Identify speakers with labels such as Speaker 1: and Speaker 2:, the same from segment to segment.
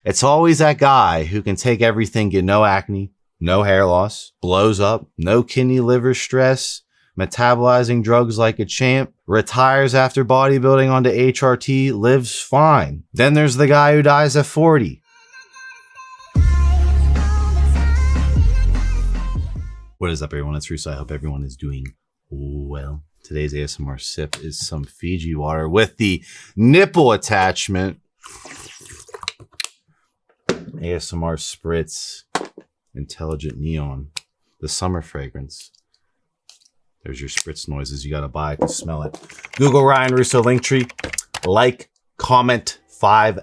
Speaker 1: It's always that guy who can take everything, get no acne, no hair loss, blows up, no kidney liver stress, metabolizing drugs like a champ, retires after bodybuilding onto HRT, lives fine. Then there's the guy who dies at 40. What is up, everyone? It's Russo. I hope everyone is doing well. Today's ASMR sip is some Fiji water with the nipple attachment. ASMR Spritz Intelligent Neon, the summer fragrance. There's your spritz noises. You got to buy it to smell it. Google Ryan Russo Linktree. Like, comment, 5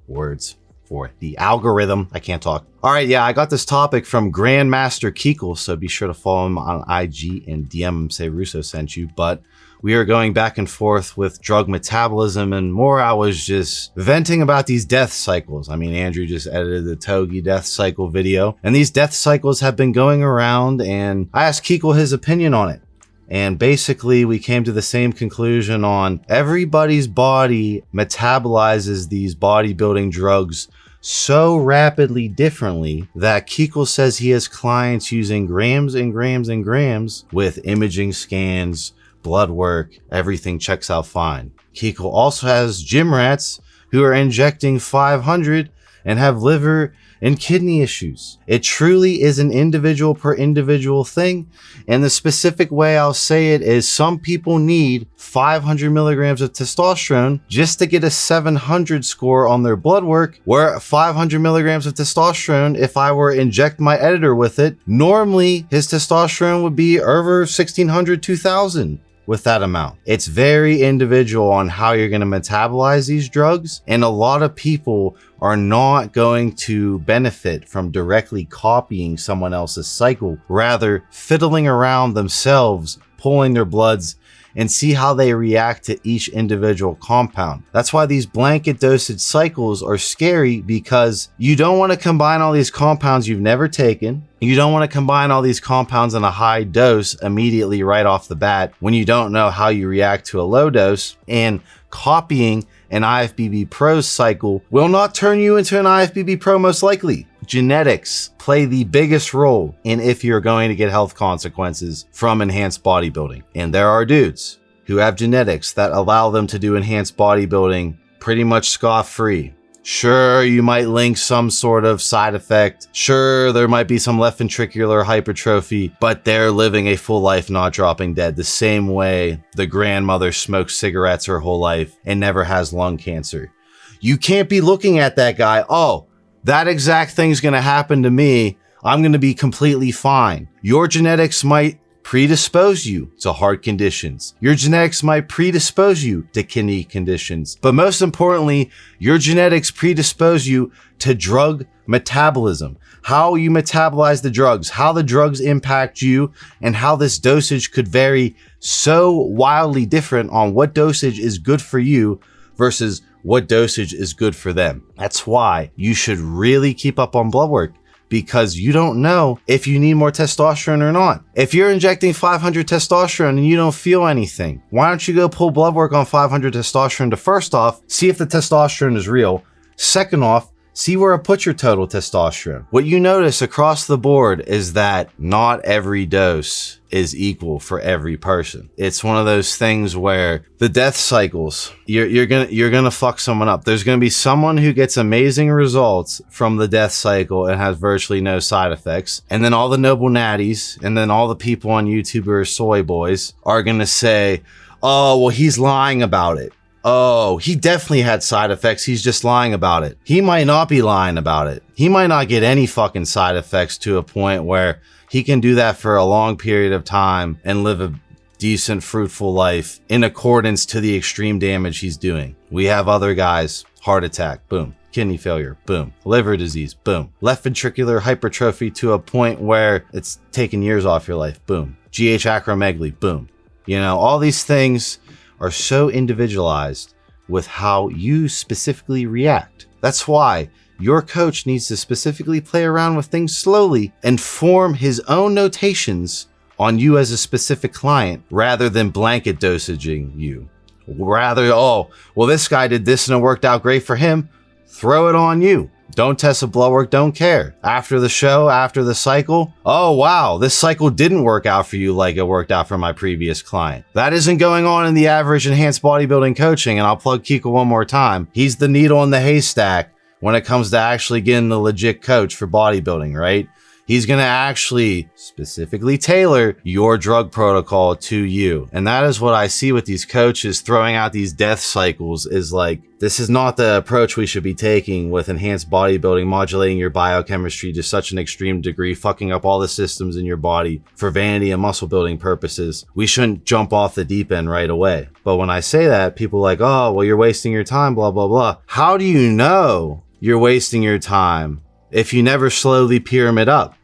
Speaker 1: words for the algorithm. I can't talk. All right, yeah, I got this topic from Grandmaster Kikel, so be sure to follow him on IG and DM him, say Russo sent you. But we are going back and forth with drug metabolism, and more I was just venting about these death cycles. I mean, Andrew just edited the Togi death cycle video, and these death cycles have been going around, and I asked Kikel his opinion on it. And basically, we came to the same conclusion on everybody's body metabolizes these bodybuilding drugs so rapidly differently that Kikel says he has clients using grams and grams and grams with imaging scans, blood work, everything checks out fine. Kikel also has gym rats who are injecting 500 and have liver and kidney issues. It truly is an individual per individual thing. And the specific way I'll say it is some people need 500 milligrams of testosterone just to get a 700 score on their blood work, where 500 milligrams of testosterone, if I were to inject my editor with it, normally his testosterone would be over 1600, 2000. With that amount. It's very individual on how you're going to metabolize these drugs, and a lot of people are not going to benefit from directly copying someone else's cycle, rather fiddling around themselves, pulling their bloods, and see how they react to each individual compound. That's why these blanket dosage cycles are scary, because you don't want to combine all these compounds you've never taken. You don't want to combine all these compounds in a high dose immediately right off the bat when you don't know how you react to a low dose. And copying an IFBB Pro cycle will not turn you into an IFBB Pro most likely. Genetics play the biggest role in if you're going to get health consequences from enhanced bodybuilding. And there are dudes who have genetics that allow them to do enhanced bodybuilding pretty much scot-free. Sure, you might link some sort of side effect. Sure, there might be some left ventricular hypertrophy, but they're living a full life, not dropping dead, the same way the grandmother smokes cigarettes her whole life and never has lung cancer. You can't be looking at that guy, oh, that exact thing's gonna happen to me, I'm gonna be completely fine. Your genetics might predispose you to heart conditions. Your genetics might predispose you to kidney conditions. But most importantly, your genetics predispose you to drug metabolism. How you metabolize the drugs, how the drugs impact you, and how this dosage could vary so wildly different on what dosage is good for you versus what dosage is good for them. That's why you should really keep up on blood work, because you don't know if you need more testosterone or not. If you're injecting 500 testosterone and you don't feel anything, why don't you go pull blood work on 500 testosterone to, first off, see if the testosterone is real. Second off, see where it puts your total testosterone. What you notice across the board is that not every dose is equal for every person. It's one of those things where the death cycles, you're gonna fuck someone up. There's gonna be someone who gets amazing results from the death cycle and has virtually no side effects, and then all the noble natties and then all the people on YouTube who are soy boys are gonna say, oh, well, he's lying about it. Oh, he definitely had side effects. He's just lying about it. He might not be lying about it. He might not get any fucking side effects to a point where he can do that for a long period of time and live a decent, fruitful life in accordance to the extreme damage he's doing. We have other guys, heart attack, boom. Kidney failure, boom. Liver disease, boom. Left ventricular hypertrophy to a point where it's taking years off your life, boom. GH acromegaly, boom. You know, all these things are so individualized with how you specifically react. That's why your coach needs to specifically play around with things slowly and form his own notations on you as a specific client rather than blanket dosaging you. Rather, oh, well, this guy did this and it worked out great for him. Throw it on you. Don't test the blood work, don't care. After the show, after the cycle, oh wow, this cycle didn't work out for you like it worked out for my previous client. That isn't going on in the average enhanced bodybuilding coaching, and I'll plug Kikel one more time. He's the needle in the haystack when it comes to actually getting the legit coach for bodybuilding, right? He's going to actually specifically tailor your drug protocol to you. And that is what I see with these coaches throwing out these death cycles, is like, this is not the approach we should be taking with enhanced bodybuilding, modulating your biochemistry to such an extreme degree, fucking up all the systems in your body for vanity and muscle building purposes. We shouldn't jump off the deep end right away. But when I say that, people are like, oh, well, you're wasting your time, blah, blah, blah. How do you know you're wasting your time if you never slowly pyramid up?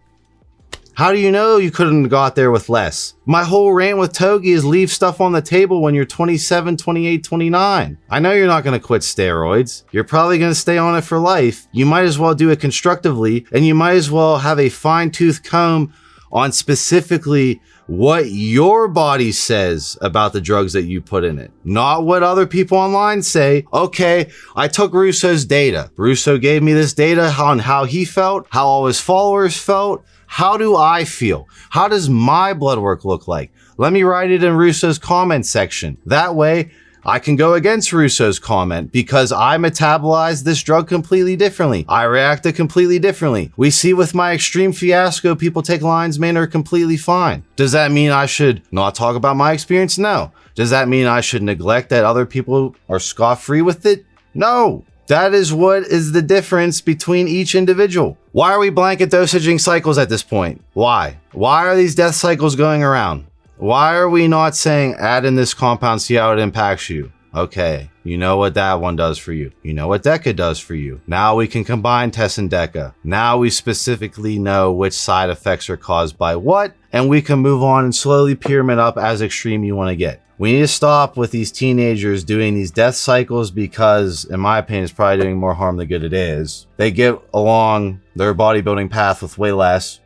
Speaker 1: How do you know you couldn't have got there with less? My whole rant with Togi is leave stuff on the table when you're 27, 28, 29. I know you're not going to quit steroids. You're probably going to stay on it for life. You might as well do it constructively, and you might as well have a fine-tooth comb on specifically what your body says about the drugs that you put in it, not what other people online say. Okay, I took Russo's data. Russo gave me this data on how he felt, how all his followers felt. How do I feel? How does my blood work look like? Let me write it in Russo's comment section. That way, I can go against Russo's comment because I metabolize this drug completely differently. I reacted completely differently. We see with my extreme fiasco, people take lion's mane are completely fine. Does that mean I should not talk about my experience? No. Does that mean I should neglect that other people are scot-free with it? No. That is what is the difference between each individual. Why are we blanket dosaging cycles at this point? Why? Why are these death cycles going around? Why are we not saying add in this compound, see how it impacts you? Okay, you know what that one does for you. You know what DECA does for you. Now we can combine TES and DECA. Now we specifically know which side effects are caused by what, and we can move on and slowly pyramid up as extreme you want to get. We need to stop with these teenagers doing these death cycles because, in my opinion, it's probably doing more harm than good it is. They get along their bodybuilding path with way less,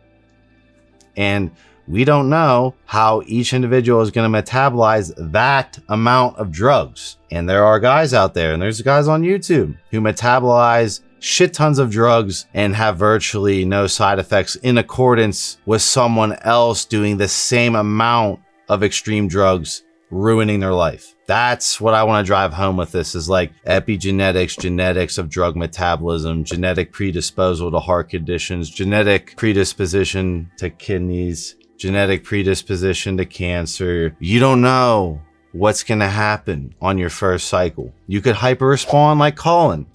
Speaker 1: and we don't know how each individual is going to metabolize that amount of drugs. And there are guys out there, and there's guys on YouTube who metabolize shit tons of drugs and have virtually no side effects in accordance with someone else doing the same amount of extreme drugs, ruining their life. That's what I want to drive home with this, is like epigenetics, genetics of drug metabolism, genetic predisposal to heart conditions, genetic predisposition to kidneys, genetic predisposition to cancer. You don't know what's going to happen on your first cycle. You could hyper-respond like Colin.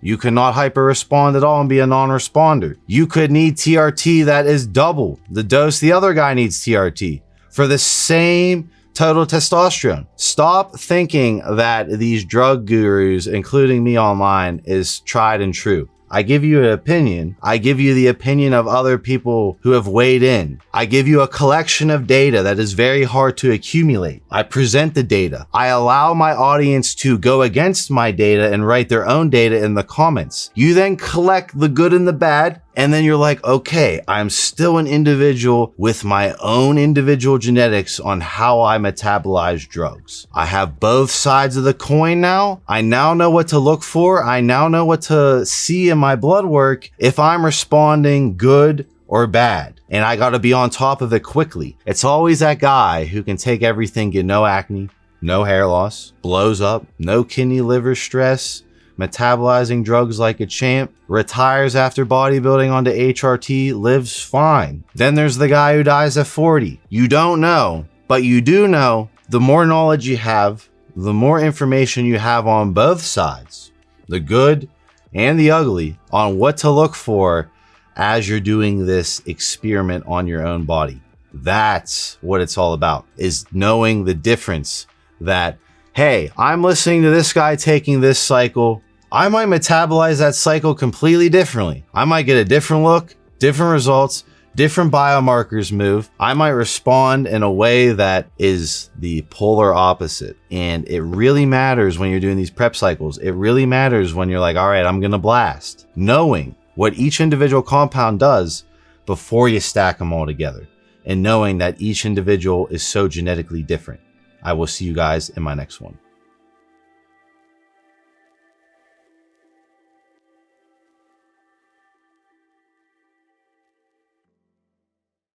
Speaker 1: You could not hyper-respond at all and be a non-responder. You could need TRT that is double the dose the other guy needs TRT for the same total testosterone. Stop thinking that these drug gurus, including me online, is tried and true. I give you an opinion. I give you the opinion of other people who have weighed in. I give you a collection of data that is very hard to accumulate. I present the data. I allow my audience to go against my data and write their own data in the comments. You then collect the good and the bad, and then you're like, okay, I'm still an individual with my own individual genetics on how I metabolize drugs. I have both sides of the coin now. I now know what to look for. I now know what to see in my blood work if I'm responding good or bad. And I got to be on top of it quickly. It's always that guy who can take everything, get no acne, no hair loss, blows up, no kidney liver stress, metabolizing drugs like a champ, retires after bodybuilding onto HRT, lives fine. Then there's the guy who dies at 40. You don't know, but you do know the more knowledge you have, the more information you have on both sides, the good and the ugly, on what to look for as you're doing this experiment on your own body. That's what it's all about, is knowing the difference that, hey, I'm listening to this guy taking this cycle. I might metabolize that cycle completely differently. I might get a different look, different results, different biomarkers move. I might respond in a way that is the polar opposite. And it really matters when you're doing these prep cycles. It really matters when you're like, all right, I'm going to blast. Knowing what each individual compound does before you stack them all together. And knowing that each individual is so genetically different. I will see you guys in my next one.